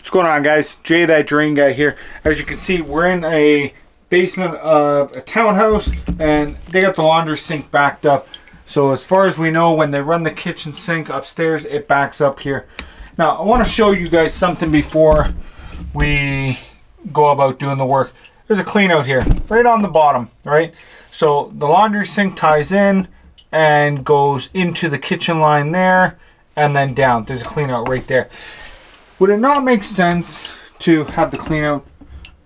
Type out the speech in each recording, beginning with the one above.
What's going on, guys? Jay, that drain guy here. As you can see, we're in a basement of a townhouse, and they got the laundry sink backed up. So as far as we know, when they run the kitchen sink upstairs, it backs up here. Now, I want to show you guys something before we go about doing the work. There's a clean out here, right on the bottom, right? So the laundry sink ties in and goes into the kitchen line there, and then down. There's a clean out right there. Would it not make sense to have the clean out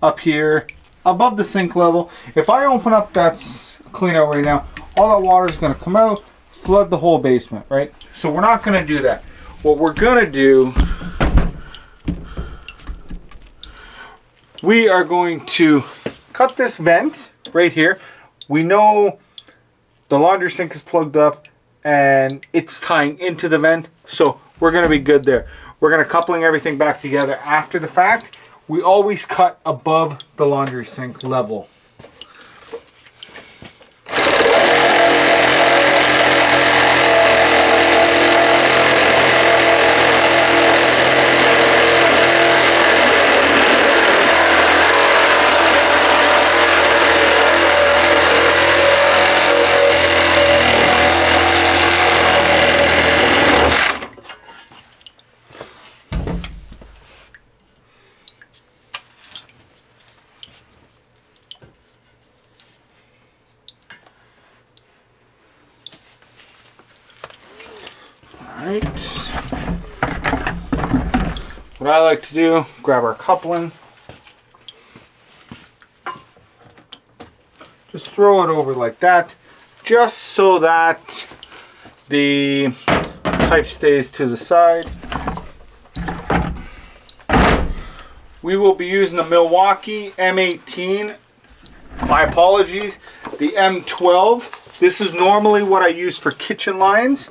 up here above the sink level? If I open up that clean out right now, all that water is going to come out, flood the whole basement, right? So we're not going to do that. What we're going to do, we are going to cut this vent right here. We know the laundry sink is plugged up and it's tying into the vent, so we're going to be good there. We're going to coupling everything back together after the fact. We always cut above the laundry sink level. Alright, what I like to do, grab our coupling, just throw it over like that, just so that the pipe stays to the side. We will be using the Milwaukee M18, my apologies, the M12. This is normally what I use for kitchen lines,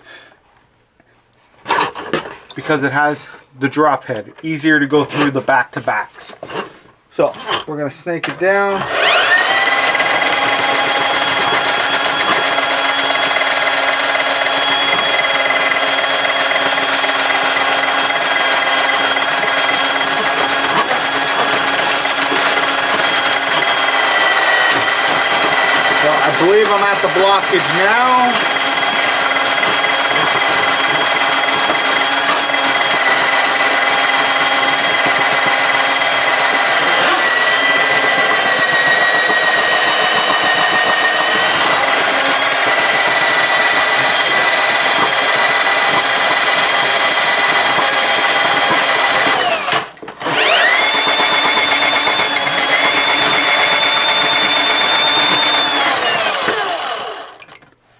because it has the drop head, easier to go through the back-to-backs. So we're going to snake it down. So I believe I'm at the blockage now.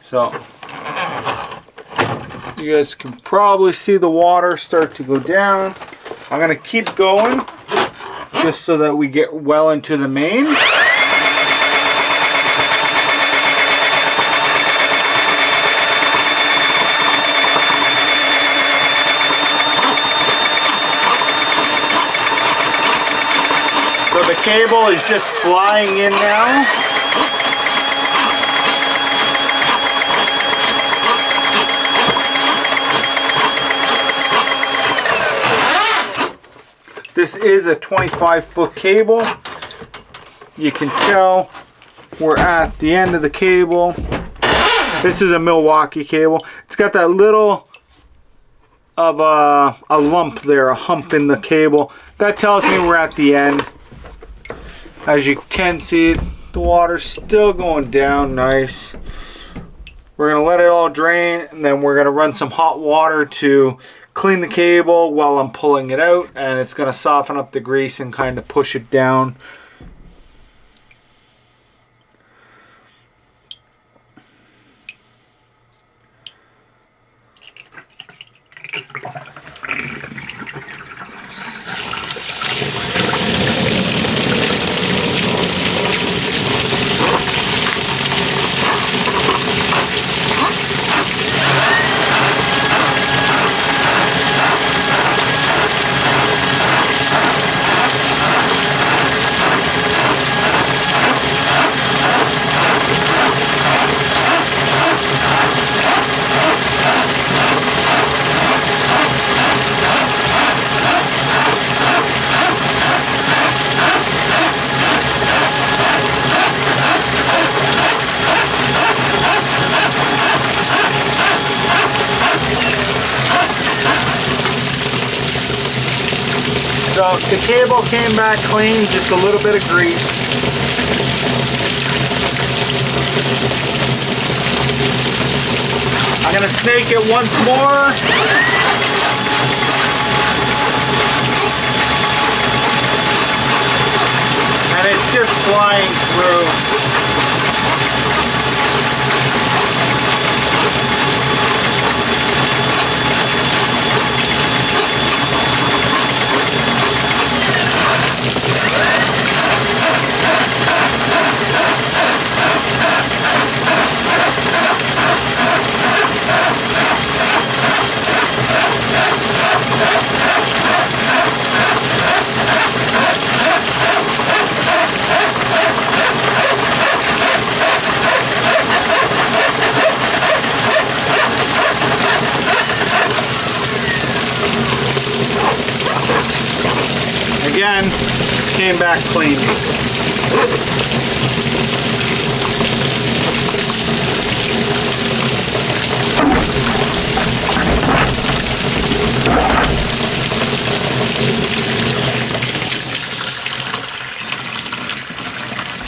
So, you guys can probably see the water start to go down. I'm going to keep going just so that we get well into the main. So the cable is just flying in now. This is a 25-foot cable. You can tell we're at the end of the cable. This is a Milwaukee cable. It's got that little of a lump there, a hump in the cable. That tells me we're at the end. As you can see, the water's still going down nice. We're going to let it all drain, and then we're going to run some hot water to clean the cable while I'm pulling it out, and it's going to soften up the grease and kind of push it down. So the cable came back clean, just a little bit of grease. I'm gonna snake it once more. And it's just flying through. Again, came back clean.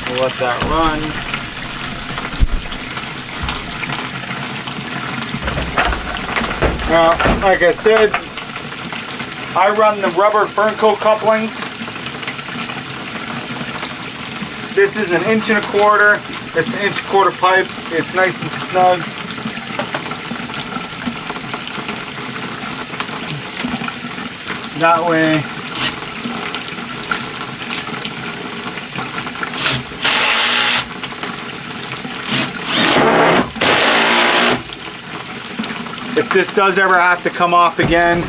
We'll let that run. Now, like I said, I run the rubber fern coat couplings. This is 1 1/4 inch. It's 1 1/4 inch pipe. It's nice and snug. That way, if this does ever have to come off again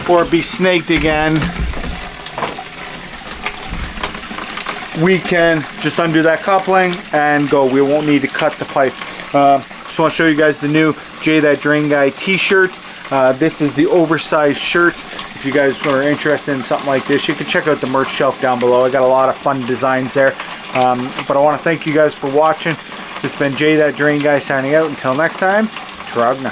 or be snaked again, we can just undo that coupling and go. We won't need to cut the pipe. Just want to show you guys the new Jay That Drain Guy t-shirt. This is the oversized shirt. If you guys are interested in something like this, you can check out the merch shelf down below. I got a lot of fun designs there. But I want to thank you guys for watching. This has been Jay That Drain Guy signing out. Until next time, Trogna.